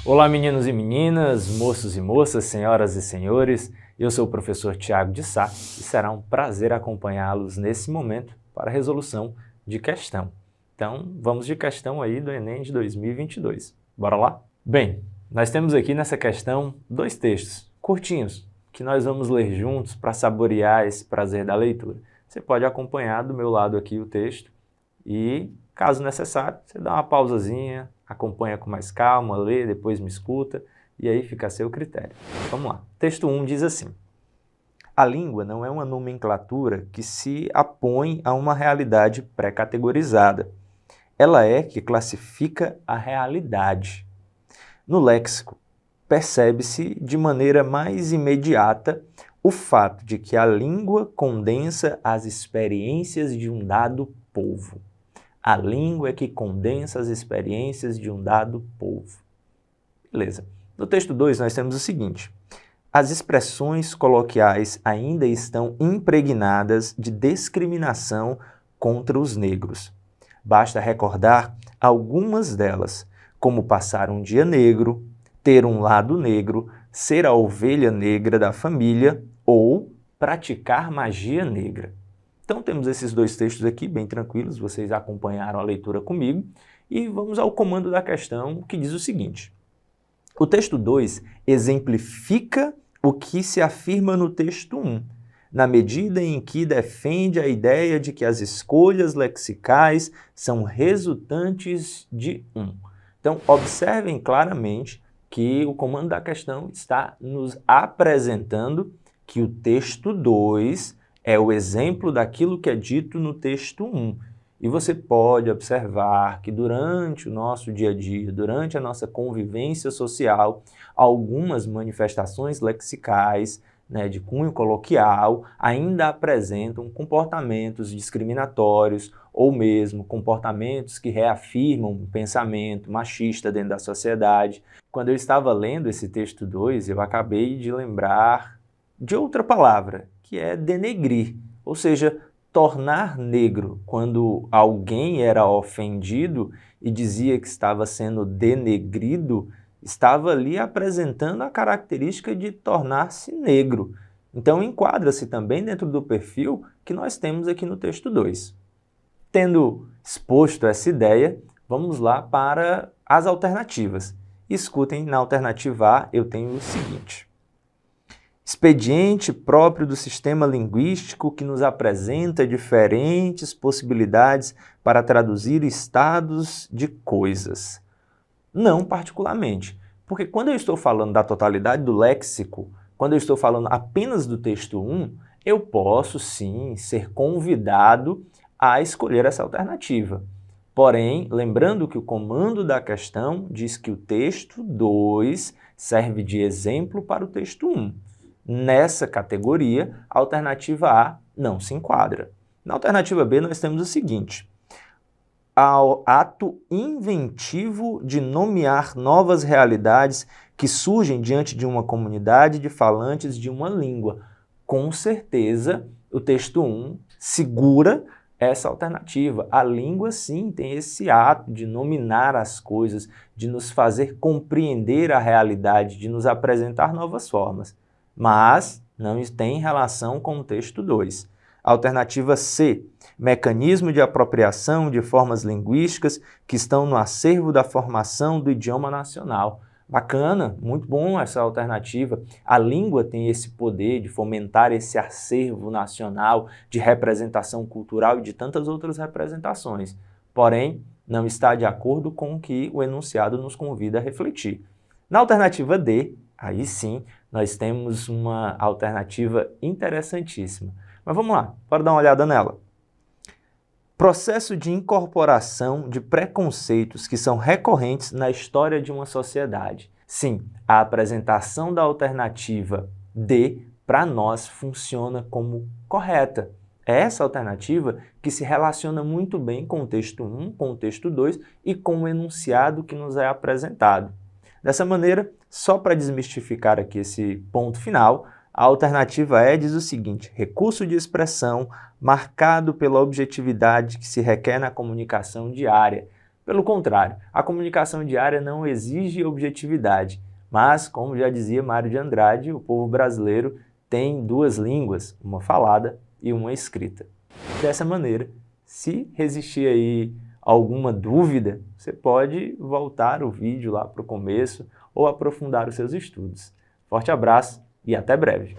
Olá meninos e meninas, moços e moças, senhoras e senhores, eu sou o professor Tiago de Sá e será um prazer acompanhá-los nesse momento para a resolução de questão. Então vamos de questão aí do Enem de 2022. Bora lá? Bem, nós temos aqui nessa questão dois textos curtinhos que nós vamos ler juntos para saborear esse prazer da leitura. Você pode acompanhar do meu lado aqui o texto e, caso necessário, você dá uma pausazinha, acompanha com mais calma, lê, depois me escuta, e aí fica a seu critério. Vamos lá. Texto 1 diz assim: a língua não é uma nomenclatura que se apõe a uma realidade pré-categorizada. Ela é que classifica a realidade. No léxico, percebe-se de maneira mais imediata o fato de que a língua condensa as experiências de um dado povo. A língua é que condensa as experiências de um dado povo. Beleza. No texto 2 nós temos o seguinte: as expressões coloquiais ainda estão impregnadas de discriminação contra os negros. Basta recordar algumas delas, como passar um dia negro, ter um lado negro, ser a ovelha negra da família ou praticar magia negra. Então temos esses dois textos aqui bem tranquilos, vocês acompanharam a leitura comigo, e vamos ao comando da questão, que diz o seguinte: o texto 2 exemplifica o que se afirma no texto 1, na medida em que defende a ideia de que as escolhas lexicais são resultantes de um. Então observem claramente que o comando da questão está nos apresentando que o texto 2 é o exemplo daquilo que é dito no texto 1. E você pode observar que durante o nosso dia a dia, durante a nossa convivência social, algumas manifestações lexicais, de cunho coloquial, ainda apresentam comportamentos discriminatórios ou mesmo comportamentos que reafirmam um pensamento machista dentro da sociedade. Quando eu estava lendo esse texto 2, eu acabei de lembrar de outra palavra, que é denegrir, ou seja, tornar negro. Quando alguém era ofendido e dizia que estava sendo denegrido, estava ali apresentando a característica de tornar-se negro. Então enquadra-se também dentro do perfil que nós temos aqui no texto 2. Tendo exposto essa ideia, vamos lá para as alternativas. Escutem, na alternativa A eu tenho o seguinte: expediente próprio do sistema linguístico que nos apresenta diferentes possibilidades para traduzir estados de coisas. Não particularmente, porque quando eu estou falando da totalidade do léxico, quando eu estou falando apenas do texto 1, eu posso sim ser convidado a escolher essa alternativa. Porém, lembrando que o comando da questão diz que o texto 2 serve de exemplo para o texto 1. Nessa categoria, a alternativa A não se enquadra. Na alternativa B, nós temos o seguinte: ao ato inventivo de nomear novas realidades que surgem diante de uma comunidade de falantes de uma língua. Com certeza, o texto 1 segura essa alternativa. A língua, sim, tem esse ato de nominar as coisas, de nos fazer compreender a realidade, de nos apresentar novas formas. Mas não tem relação com o texto 2. Alternativa C, mecanismo de apropriação de formas linguísticas que estão no acervo da formação do idioma nacional. Bacana, muito bom essa alternativa. A língua tem esse poder de fomentar esse acervo nacional de representação cultural e de tantas outras representações. Porém, não está de acordo com o que o enunciado nos convida a refletir. Na alternativa D, aí sim, nós temos uma alternativa interessantíssima. Mas vamos lá, bora dar uma olhada nela. Processo de incorporação de preconceitos que são recorrentes na história de uma sociedade. Sim, a apresentação da alternativa D, para nós, funciona como correta. É essa alternativa que se relaciona muito bem com o texto 1, com o texto 2 e com o enunciado que nos é apresentado. Dessa maneira, só para desmistificar aqui esse ponto final, a alternativa E diz o seguinte: recurso de expressão marcado pela objetividade que se requer na comunicação diária. Pelo contrário, a comunicação diária não exige objetividade, mas, como já dizia Mário de Andrade, o povo brasileiro tem duas línguas, uma falada e uma escrita. Dessa maneira, se resistir aí alguma dúvida, você pode voltar o vídeo lá para o começo ou aprofundar os seus estudos. Forte abraço e até breve!